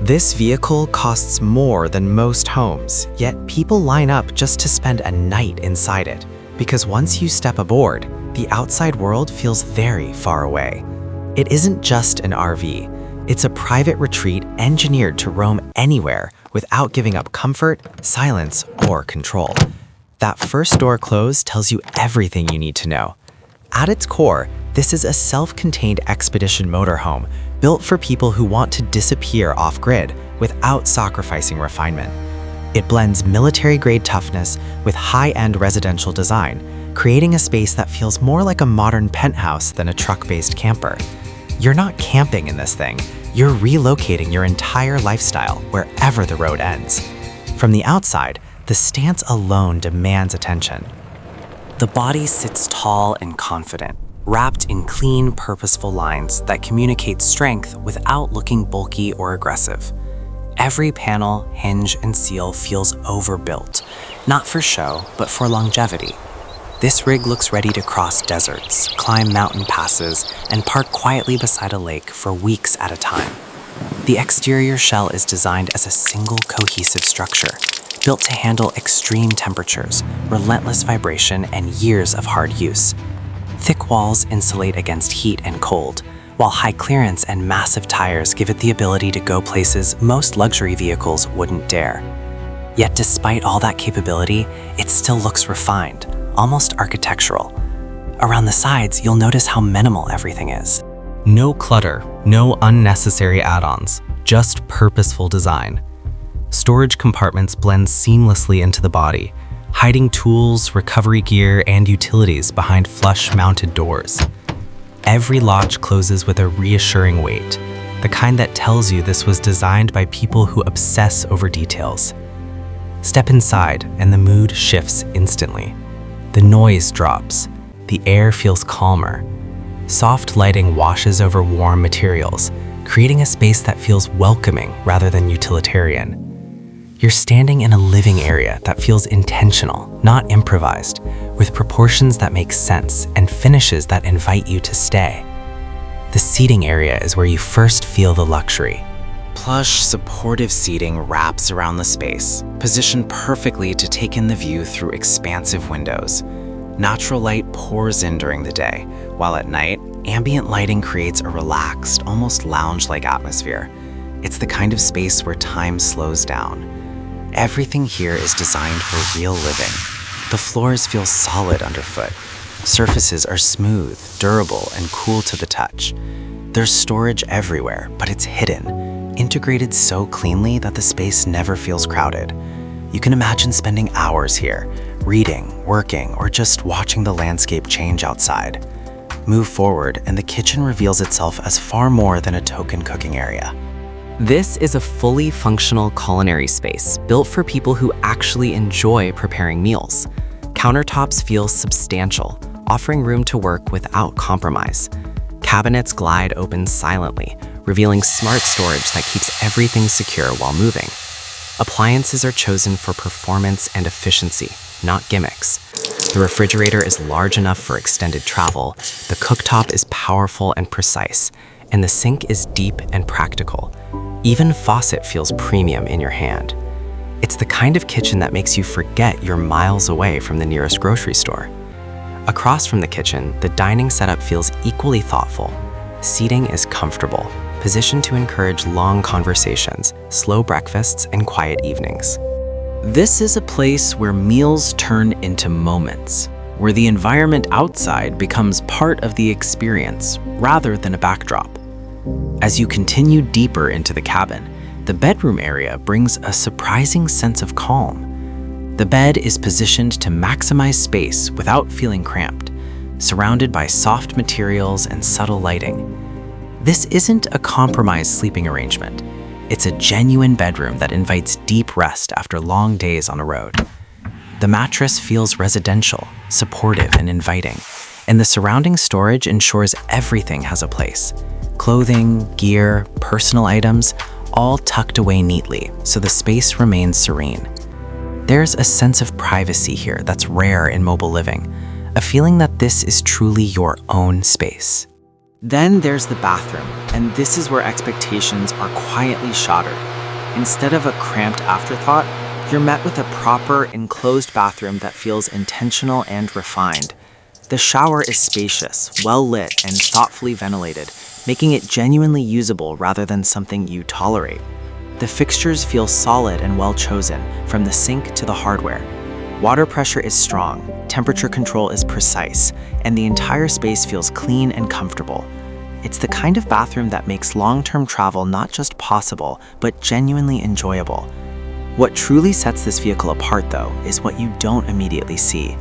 This vehicle costs more than most homes, yet people line up just to spend a night inside it, because once you step aboard, the outside world feels very far away. It isn't just an RV. It's a private retreat engineered to roam anywhere without giving up comfort, silence, or control. That first door close tells you everything you need to know. At its core, this is a self-contained expedition motorhome built for people who want to disappear off-grid without sacrificing refinement. It blends military-grade toughness with high-end residential design, creating a space that feels more like a modern penthouse than a truck-based camper. You're not camping in this thing. You're relocating your entire lifestyle wherever the road ends. From the outside, the stance alone demands attention. The body sits tall and confident, wrapped in clean, purposeful lines that communicate strength without looking bulky or aggressive. Every panel, hinge, and seal feels overbuilt, not for show, but for longevity. This rig looks ready to cross deserts, climb mountain passes, and park quietly beside a lake for weeks at a time. The exterior shell is designed as a single cohesive structure, built to handle extreme temperatures, relentless vibration, and years of hard use. Thick walls insulate against heat and cold, while high clearance and massive tires give it the ability to go places most luxury vehicles wouldn't dare. Yet despite all that capability, it still looks refined, almost architectural. Around the sides, you'll notice how minimal everything is. No clutter, no unnecessary add-ons, just purposeful design. Storage compartments blend seamlessly into the body, hiding tools, recovery gear, and utilities behind flush-mounted doors. Every latch closes with a reassuring weight, the kind that tells you this was designed by people who obsess over details. Step inside, and the mood shifts instantly. The noise drops. The air feels calmer. Soft lighting washes over warm materials, creating a space that feels welcoming rather than utilitarian. You're standing in a living area that feels intentional, not improvised, with proportions that make sense and finishes that invite you to stay. The seating area is where you first feel the luxury. Plush, supportive seating wraps around the space, positioned perfectly to take in the view through expansive windows. Natural light pours in during the day, while at night, ambient lighting creates a relaxed, almost lounge-like atmosphere. It's the kind of space where time slows down. Everything here is designed for real living. The floors feel solid underfoot. Surfaces are smooth, durable, and cool to the touch. There's storage everywhere, but it's hidden, integrated so cleanly that the space never feels crowded. You can imagine spending hours here, reading, working, or just watching the landscape change outside. Move forward, and the kitchen reveals itself as far more than a token cooking area. This is a fully functional culinary space built for people who actually enjoy preparing meals. Countertops feel substantial, offering room to work without compromise. Cabinets glide open silently, revealing smart storage that keeps everything secure while moving. Appliances are chosen for performance and efficiency, not gimmicks. The refrigerator is large enough for extended travel, the cooktop is powerful and precise, and the sink is deep and practical. Even faucet feels premium in your hand. It's the kind of kitchen that makes you forget you're miles away from the nearest grocery store. Across from the kitchen, the dining setup feels equally thoughtful. Seating is comfortable, positioned to encourage long conversations, slow breakfasts, and quiet evenings. This is a place where meals turn into moments, where the environment outside becomes part of the experience rather than a backdrop. As you continue deeper into the cabin, the bedroom area brings a surprising sense of calm. The bed is positioned to maximize space without feeling cramped, surrounded by soft materials and subtle lighting. This isn't a compromised sleeping arrangement. It's a genuine bedroom that invites deep rest after long days on a road. The mattress feels residential, supportive, and inviting, and the surrounding storage ensures everything has a place. Clothing, gear, personal items, all tucked away neatly, so the space remains serene. There's a sense of privacy here that's rare in mobile living, a feeling that this is truly your own space. Then there's the bathroom, and this is where expectations are quietly shattered. Instead of a cramped afterthought, you're met with a proper, enclosed bathroom that feels intentional and refined. The shower is spacious, well lit, and thoughtfully ventilated, making it genuinely usable rather than something you tolerate. The fixtures feel solid and well chosen, from the sink to the hardware. Water pressure is strong, temperature control is precise, and the entire space feels clean and comfortable. It's the kind of bathroom that makes long-term travel not just possible, but genuinely enjoyable. What truly sets this vehicle apart, though, is what you don't immediately see.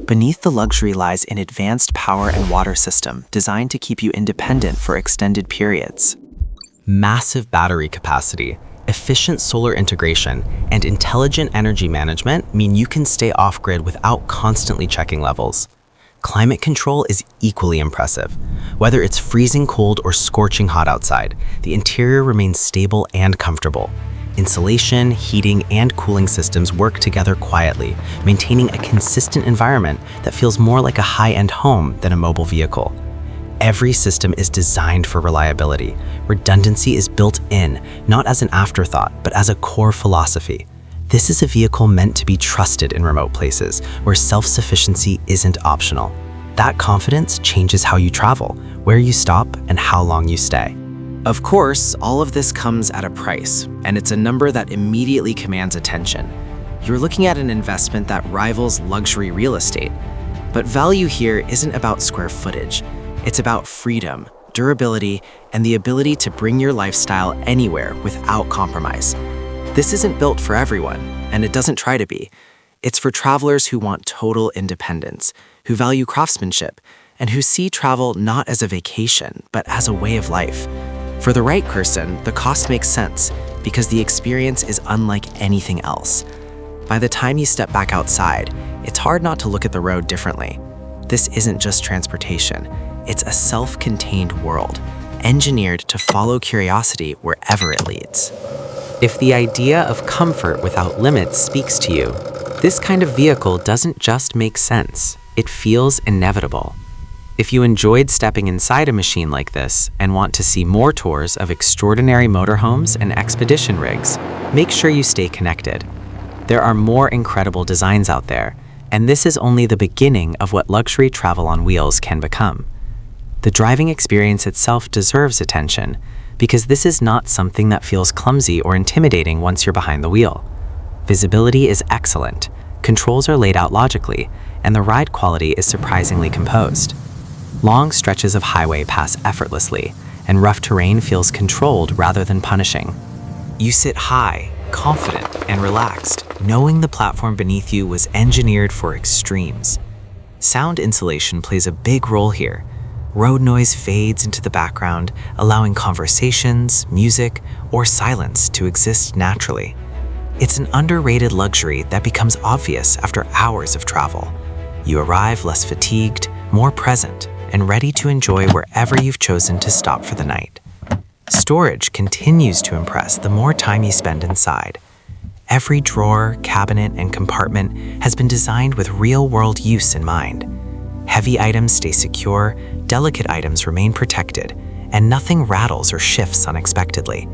Beneath the luxury lies an advanced power and water system designed to keep you independent for extended periods. Massive battery capacity, efficient solar integration, and intelligent energy management mean you can stay off-grid without constantly checking levels. Climate control is equally impressive. Whether it's freezing cold or scorching hot outside, the interior remains stable and comfortable. Insulation, heating, and cooling systems work together quietly, maintaining a consistent environment that feels more like a high-end home than a mobile vehicle. Every system is designed for reliability. Redundancy is built in, not as an afterthought, but as a core philosophy. This is a vehicle meant to be trusted in remote places, where self-sufficiency isn't optional. That confidence changes how you travel, where you stop, and how long you stay. Of course, all of this comes at a price, and it's a number that immediately commands attention. You're looking at an investment that rivals luxury real estate. But value here isn't about square footage. It's about freedom, durability, and the ability to bring your lifestyle anywhere without compromise. This isn't built for everyone, and it doesn't try to be. It's for travelers who want total independence, who value craftsmanship, and who see travel not as a vacation, but as a way of life. For the right person, the cost makes sense because the experience is unlike anything else. By the time you step back outside, it's hard not to look at the road differently. This isn't just transportation. It's a self-contained world, engineered to follow curiosity wherever it leads. If the idea of comfort without limits speaks to you, this kind of vehicle doesn't just make sense, it feels inevitable. If you enjoyed stepping inside a machine like this and want to see more tours of extraordinary motorhomes and expedition rigs, make sure you stay connected. There are more incredible designs out there, and this is only the beginning of what luxury travel on wheels can become. The driving experience itself deserves attention, because this is not something that feels clumsy or intimidating once you're behind the wheel. Visibility is excellent, controls are laid out logically, and the ride quality is surprisingly composed. Long stretches of highway pass effortlessly, and rough terrain feels controlled rather than punishing. You sit high, confident, and relaxed, knowing the platform beneath you was engineered for extremes. Sound insulation plays a big role here. Road noise fades into the background, allowing conversations, music, or silence to exist naturally. It's an underrated luxury that becomes obvious after hours of travel. You arrive less fatigued, more present, and ready to enjoy wherever you've chosen to stop for the night. Storage continues to impress the more time you spend inside. Every drawer, cabinet, and compartment has been designed with real-world use in mind. Heavy items stay secure, delicate items remain protected, and nothing rattles or shifts unexpectedly.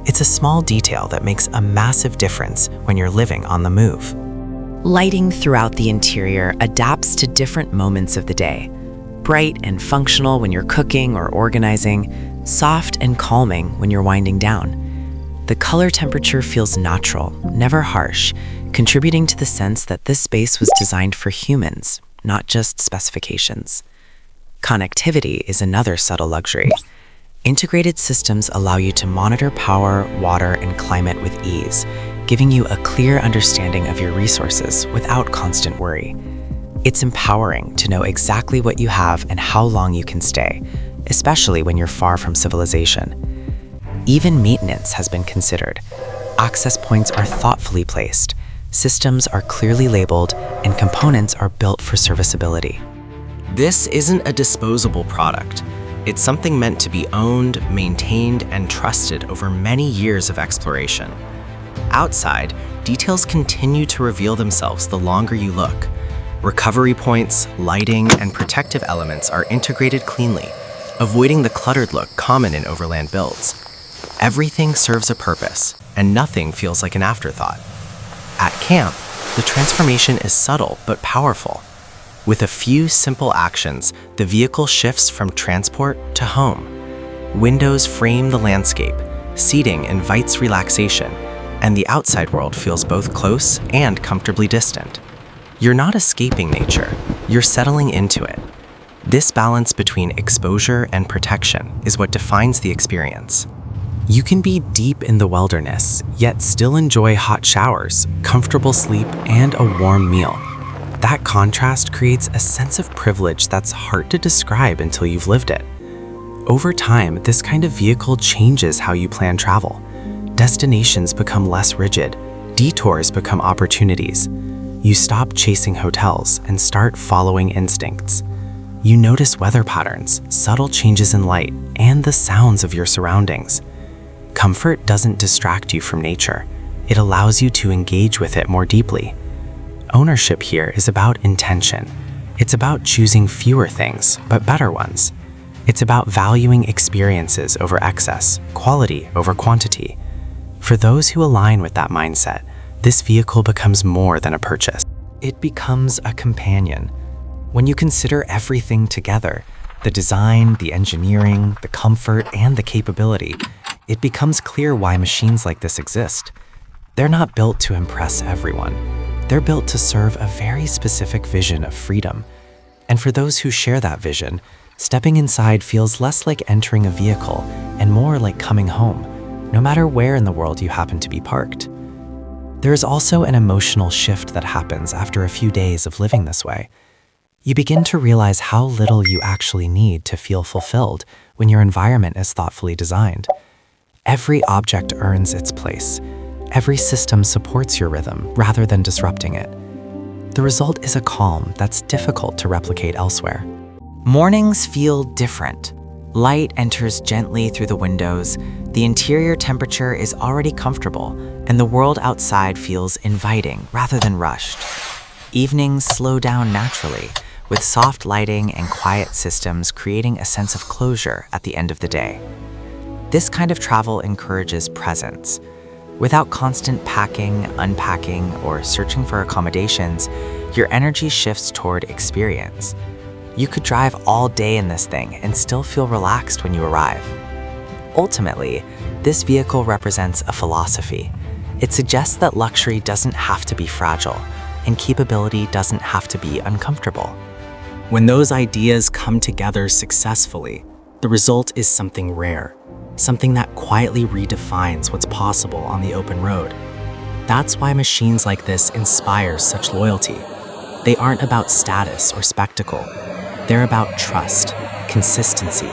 It's a small detail that makes a massive difference when you're living on the move. Lighting throughout the interior adapts to different moments of the day. Bright and functional when you're cooking or organizing, soft and calming when you're winding down. The color temperature feels natural, never harsh, contributing to the sense that this space was designed for humans, not just specifications. Connectivity is another subtle luxury. Integrated systems allow you to monitor power, water, and climate with ease, giving you a clear understanding of your resources without constant worry. It's empowering to know exactly what you have and how long you can stay, especially when you're far from civilization. Even maintenance has been considered. Access points are thoughtfully placed, systems are clearly labeled, and components are built for serviceability. This isn't a disposable product. It's something meant to be owned, maintained, and trusted over many years of exploration. Outside, details continue to reveal themselves the longer you look. Recovery points, lighting, and protective elements are integrated cleanly. avoiding the cluttered look common in overland builds. Everything serves a purpose, and nothing feels like an afterthought. At camp, the transformation is subtle but powerful. With a few simple actions, the vehicle shifts from transport to home. Windows frame the landscape, seating invites relaxation, and the outside world feels both close and comfortably distant. You're not escaping nature, you're settling into it. This balance between exposure and protection is what defines the experience. You can be deep in the wilderness, yet still enjoy hot showers, comfortable sleep, and a warm meal. That contrast creates a sense of privilege that's hard to describe until you've lived it. Over time, this kind of vehicle changes how you plan travel. Destinations become less rigid, detours become opportunities. You stop chasing hotels and start following instincts. You notice weather patterns, subtle changes in light, and the sounds of your surroundings. Comfort doesn't distract you from nature. It allows you to engage with it more deeply. Ownership here is about intention. It's about choosing fewer things, but better ones. It's about valuing experiences over excess, quality over quantity. For those who align with that mindset, this vehicle becomes more than a purchase. It becomes a companion. When you consider everything together, the design, the engineering, the comfort, and the capability, it becomes clear why machines like this exist. They're not built to impress everyone. They're built to serve a very specific vision of freedom. And for those who share that vision, stepping inside feels less like entering a vehicle and more like coming home, no matter where in the world you happen to be parked. There is also an emotional shift that happens after a few days of living this way. You begin to realize how little you actually need to feel fulfilled when your environment is thoughtfully designed. Every object earns its place. Every system supports your rhythm rather than disrupting it. The result is a calm that's difficult to replicate elsewhere. Mornings feel different. Light enters gently through the windows, the interior temperature is already comfortable, and the world outside feels inviting rather than rushed. Evenings slow down naturally, with soft lighting and quiet systems creating a sense of closure at the end of the day. This kind of travel encourages presence. Without constant packing, unpacking, or searching for accommodations, your energy shifts toward experience. You could drive all day in this thing and still feel relaxed when you arrive. Ultimately, this vehicle represents a philosophy. It suggests that luxury doesn't have to be fragile, and capability doesn't have to be uncomfortable. When those ideas come together successfully, the result is something rare, something that quietly redefines what's possible on the open road. That's why machines like this inspire such loyalty. They aren't about status or spectacle. They're about trust, consistency,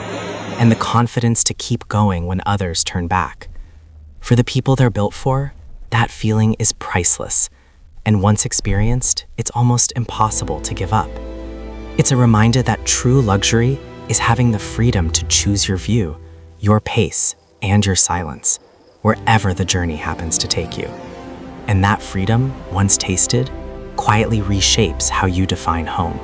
and the confidence to keep going when others turn back. For the people they're built for, that feeling is priceless. And once experienced, it's almost impossible to give up. It's a reminder that true luxury is having the freedom to choose your view, your pace, and your silence, wherever the journey happens to take you. And that freedom, once tasted, quietly reshapes how you define home.